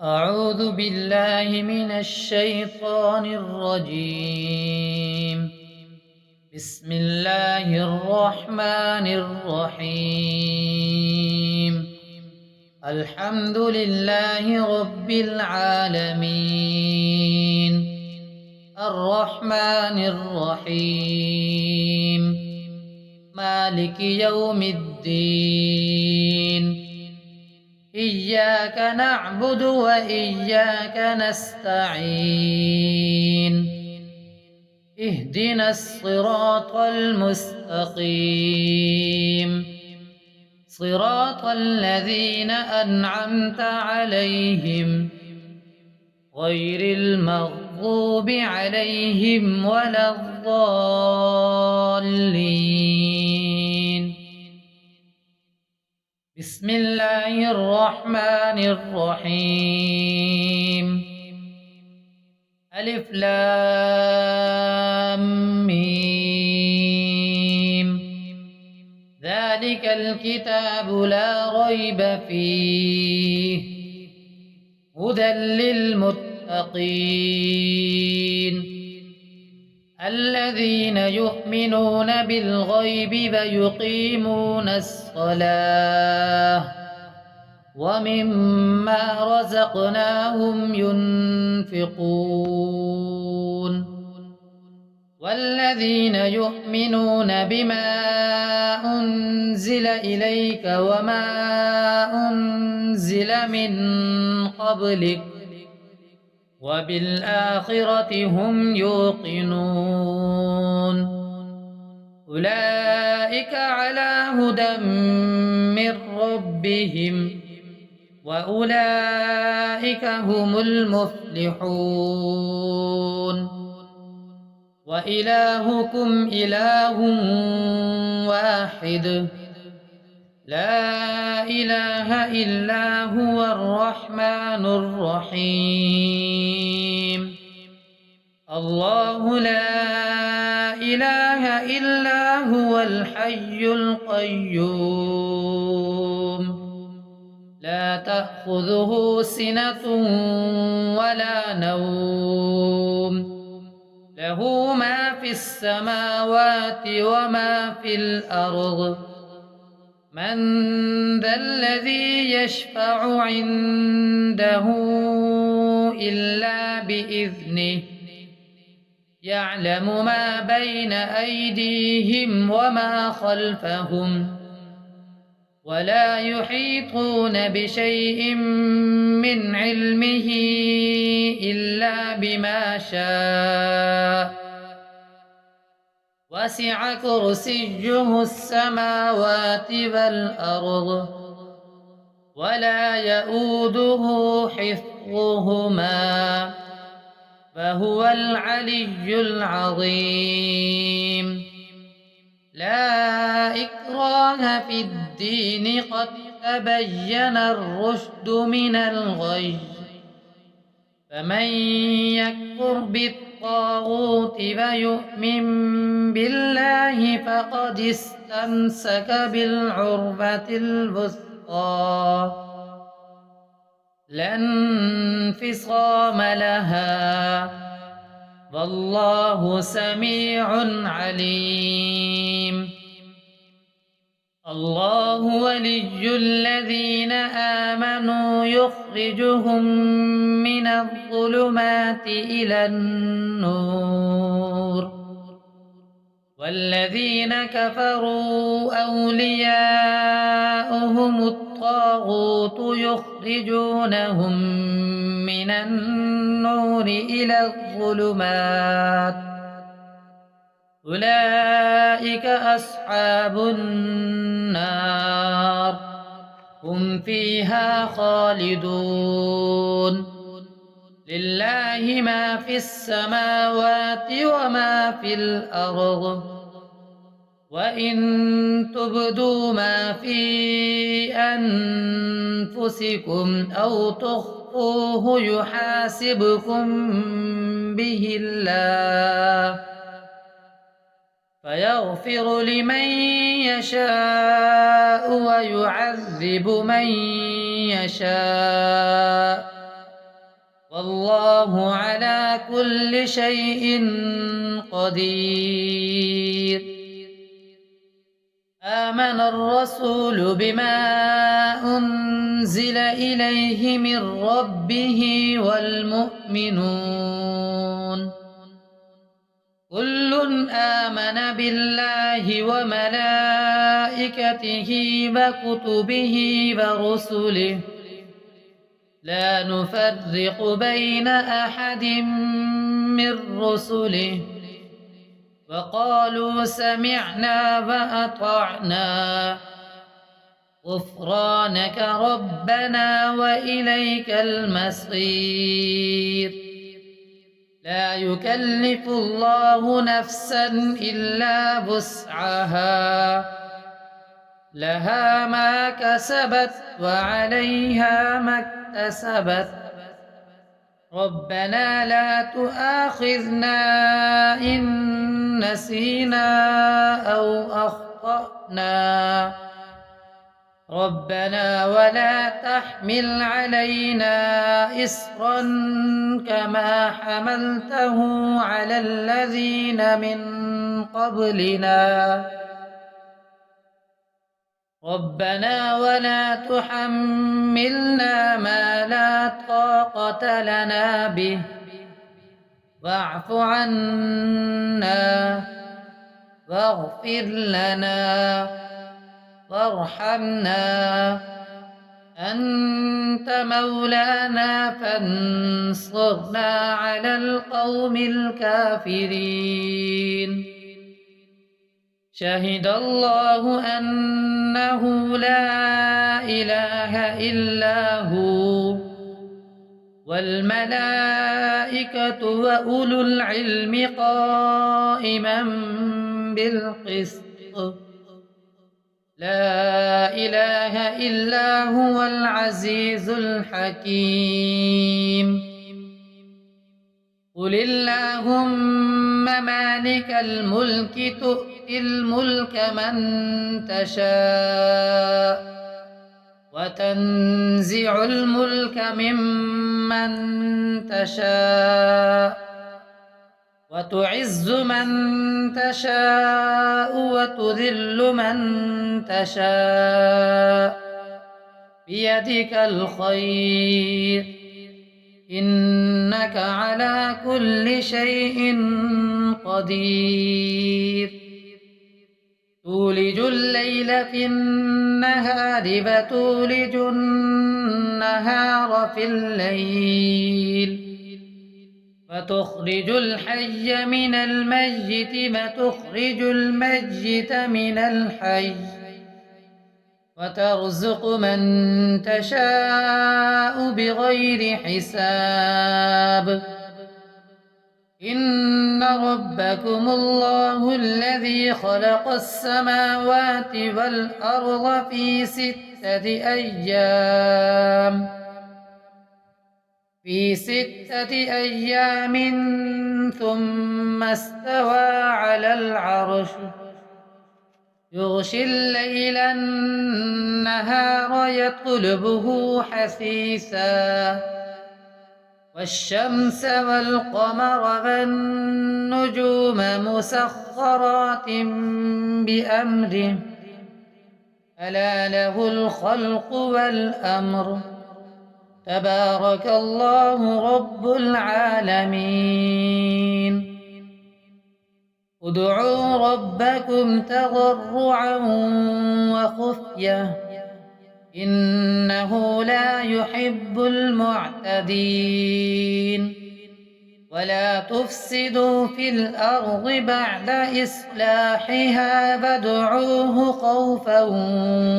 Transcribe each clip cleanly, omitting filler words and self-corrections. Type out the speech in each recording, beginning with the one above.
أعوذ بالله من الشيطان الرجيم. بسم الله الرحمن الرحيم. الحمد لله رب العالمين، الرحمن الرحيم، مالك يوم الدين. إياك نعبد وإياك نستعين. اهدنا الصراط المستقيم، صراط الذين أنعمت عليهم غير المغضوب عليهم ولا الضالين. بسم الله الرحمن الرحيم. ألف لام ميم. ذلك الكتاب لا ريب فيه، هدى للمتقين الذين يؤمنون بالغيب ويقيمون الصلاة ومما رزقناهم ينفقون والذين يؤمنون بما أنزل إليك وما أنزل من قبلك وبالآخرة هم يوقنون. أولئك على هدى من ربهم وأولئك هم المفلحون. وإلهكم إله واحد، لا إله إلا هو الرحمن الرحيم. الله لا إله إلا هو الحي القيوم، لا تأخذه سنة ولا نوم، له ما في السماوات وما في الأرض. من ذا الذي يشفع عنده إلا بإذنه، يعلم ما بين أيديهم وما خلفهم، ولا يحيطون بشيء من علمه إلا بما شاء. وسع كرسيه السماوات والأرض ولا يؤوده حفظهما فهو العلي العظيم. لا إكراه في الدين، قد تبين الرشد من الغي. فمن يكفر بالطاغوت ويؤمن بالله فقد استمسك بالعروة الوثقى لا انفصام لها، والله سميع عليم. الله ولي الذين آمنوا يخرجهم من الظلمات إلى النور، والذين كفروا أولياؤهم الطاغوت يخرجونهم من النور إلى الظلمات. أولئك أصحاب النار، هم فيها خالدون. لله ما في السماوات وما في الأرض، وإن تبدوا ما في أنفسكم أو تخفوه يحاسبكم به الله، فيغفر لمن يشاء ويعذب من يشاء، والله على كل شيء قدير. آمن الرسول بما أنزل إليه من ربه والمؤمنون كل آمن بالله وملائكته وكتبه ورسله لا نفرق بين أحد من رسله وقالوا سمعنا وأطعنا غفرانك ربنا وإليك المصير. لا يكلف الله نفسا إلا وسعها لها ما كسبت وعليها ما اكتسبت ربنا لا تؤاخذنا إن نسينا أو أخطأنا ربنا ولا تحمل علينا إصرا كما حملته على الذين من قبلنا ربنا ولا تحملنا ما لا طاقة لنا به واعف عنا واغفر لنا وارحمنا أنت مولانا فانصرنا على القوم الكافرين. شهد الله أنه لا إله إلا هو والملائكة وأولو العلم قائما بالقسط لا إله إلا هو العزيز الحكيم. قل اللهم مالك الملك تؤتي الملك من تشاء وتنزع الملك ممن تشاء وتعز من تشاء وتذل من تشاء بيدك الخير إنك على كل شيء قدير. تولج الليل في النهار وتولج النهار في الليل وتخرج الحي من الميت وتخرج الميت من الحي وترزق من تشاء بغير حساب. إن ربكم الله الذي خلق السماوات والأرض في 6 أيام ثم استوى على العرش يغشي الليل النهار يطلبه حثيثا والشمس والقمر والنجوم مسخرات بأمره ألا له الخلق والأمر تبارك الله رب العالمين. ادعوا ربكم تضرعا وخفية إنه لا يحب المعتدين. ولا تفسدوا في الأرض بعد إصلاحها وادعوه خوفا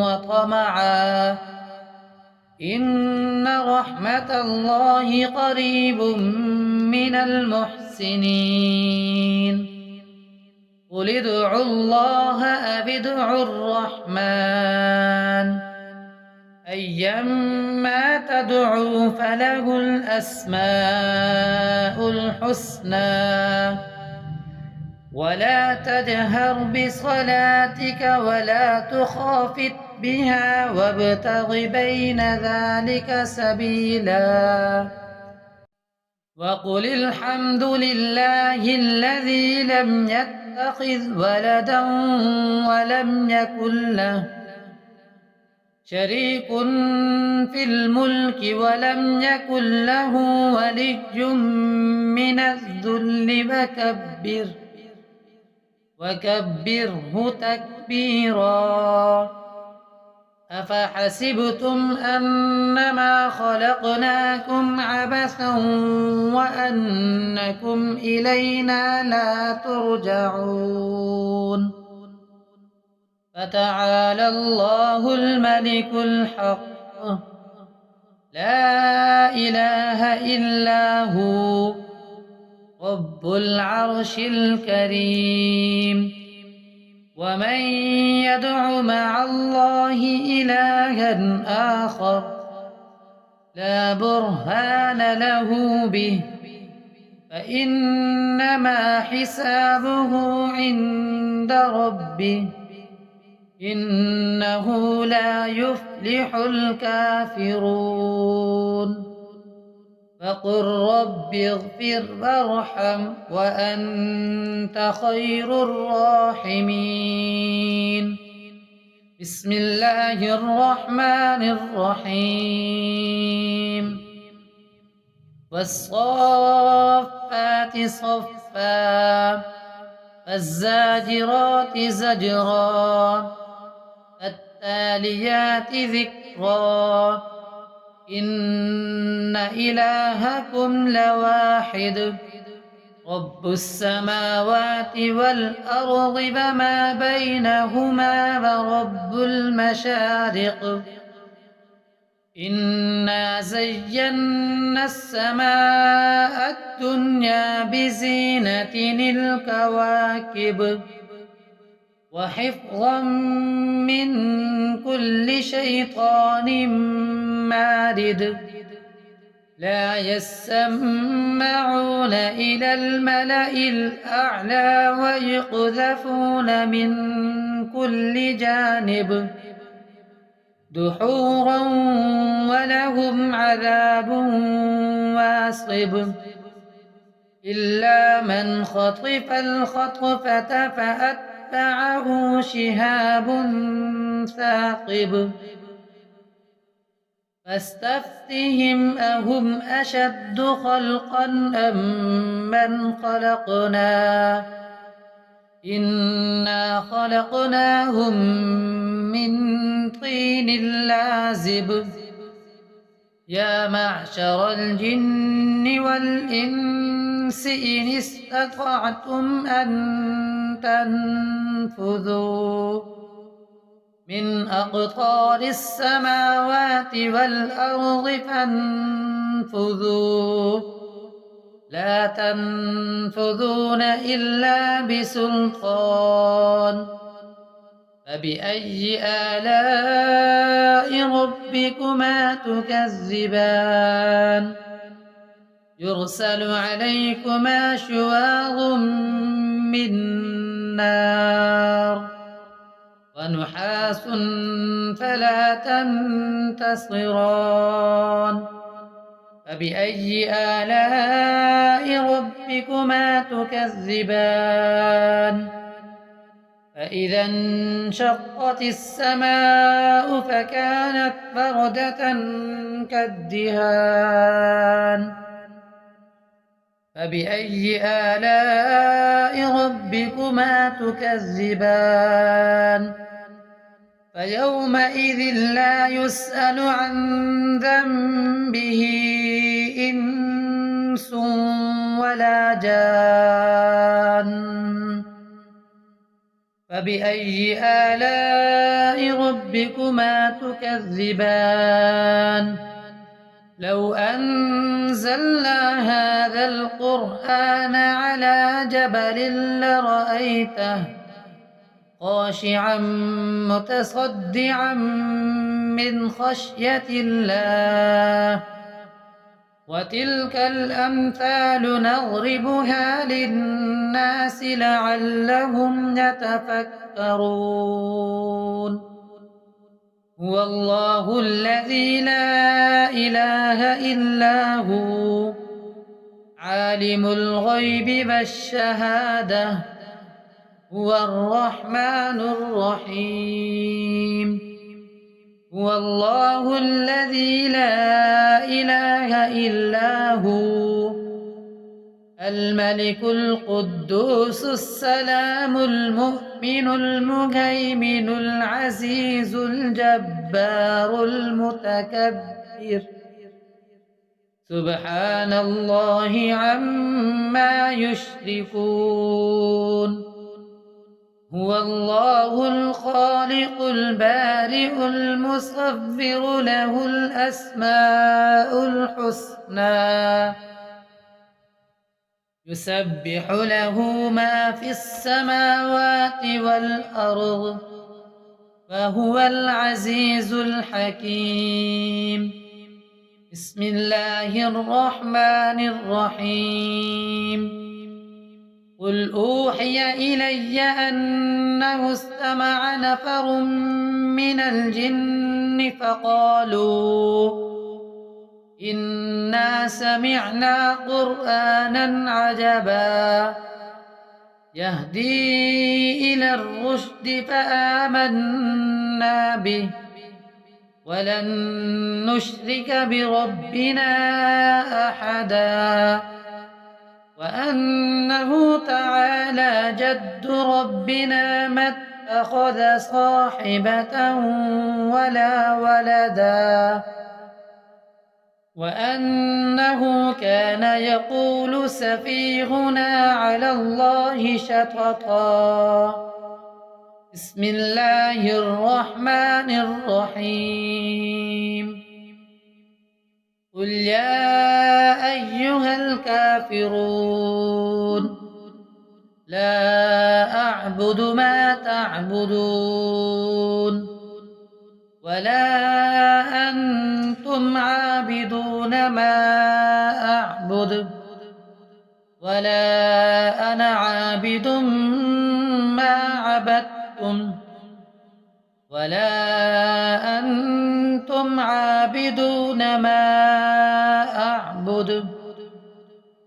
وطمعا إن رحمة الله قريب من المحسنين. قل ادعوا الله أو ادعوا الرحمن أيما تدعوا فله الأسماء الحسنى. ولا تجهر بصلاتك ولا تخافت بها وابتغ بين ذلك سبيلا. وقل الحمد لله الذي لم يتخذ ولدا ولم يكن له شريك في الملك ولم يكن له ولي من الذل وكبره تكبيرا. أفحسبتم أنما خلقناكم عبثا وأنكم إلينا لا ترجعون. فتعالى الله الملك الحق لا إله إلا هو رب العرش الكريم. ومن يدع مع الله إلها آخر لا برهان له به فإنما حسابه عند ربه إنه لا يفلح الكافرون. فقل رب اغفر وارحم وأنت خير الراحمين. بسم الله الرحمن الرحيم. والصافات صفا فالزاجرات زجرا فالتاليات ذكرا إن إلهكم لواحد رب السماوات والأرض وما بينهما ورب المشارق. إنا زينا السماء الدنيا بزينة الكواكب وحفظا من كل شيطان مارد. لا يسمعون إلى الملأ الأعلى ويقذفون من كل جانب دحورا ولهم عذاب واصب. إلا من خطف الخطفة فأتبعه شهاب ثاقب. فاستفتهم أهم أشد خلقا أم من خلقنا إنا خلقناهم من طين لازب. يا معشر الجن والإنس إن استطعتم أن تنفذوا من أقطار السماوات والأرض فانفذوا لا تنفذون إلا بسلطان. فبأي آلاء ربكما تكذبان. يرسل عليكما شواظ من نار ونحاس فلا تنتصران. فبأي آلاء ربكما تكذبان. فإذا انشقت السماء فكانت بردة كالدهان. فبأي آلاء ربكما تكذبان. فيومئذ لا يسأل عن ذنبه إنس ولا جان. فبأي آلاء ربكما تكذبان. لو أنزلنا هذا القرآن على جبل لرأيته خاشعا متصدعا من خشية الله. وتلك الأمثال نضربها للناس لعلهم يتفكرون. هو الله الذي لا إله إلا هو عالم الغيب والشهادة هو الرحمن الرحيم. هو الله الذي لا إله إلا هو الملك القدوس السلام المؤمن المهيمن العزيز الجبار المتكبر سبحان الله عما يشركون. هو الله الخالق البارئ المصور له الأسماء الحسنى يسبح له ما في السماوات والأرض وهو العزيز الحكيم. بسم الله الرحمن الرحيم. قل أوحي إلي أنه استمع نفر من الجن فقالوا إنا سمعنا قرآنا عجبا يهدي إلى الرشد فآمنا به ولن نشرك بربنا أحدا وأنه تعالى جد ربنا ما اتخذ صاحبة ولا ولدا وأنه كان يقول سفيهنا على الله شططا. بسم الله الرحمن الرحيم. قل يا أيها الكافرون لا أعبد ما تعبدون ولا أنتم عابدون ما أعبد ولا أنا عابد ما عبدتم ولا أنتم عابدون ما أعبد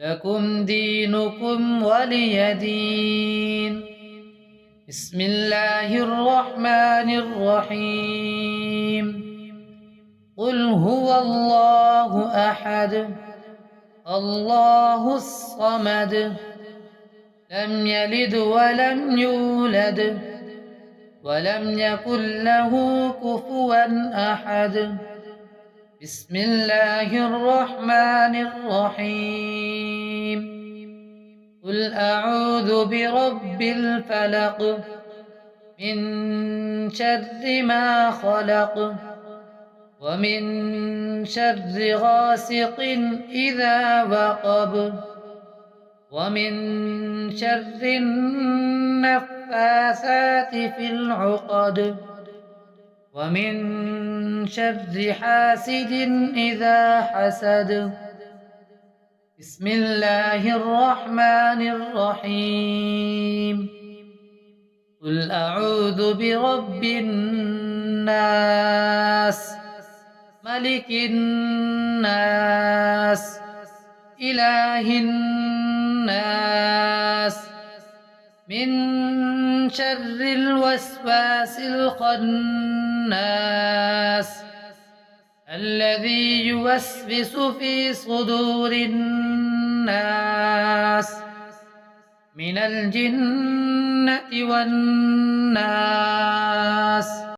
لكم دينكم ولي دين. بسم الله الرحمن الرحيم. قل هو الله أحد الله الصمد لم يلد ولم يولد ولم يكن له كفوا أحد. بسم الله الرحمن الرحيم. قل أعوذ برب الفلق من شر ما خلق ومن شر غاسق إذا وقب ومن شر النفاثات في العقد ومن شر حاسد إذا حسد. بسم الله الرحمن الرحيم. قل أعوذ برب الناس ملك الناس إله الناس من شر الوسواس الخناس الذي يوسوس في صدور الناس من الجنة والناس.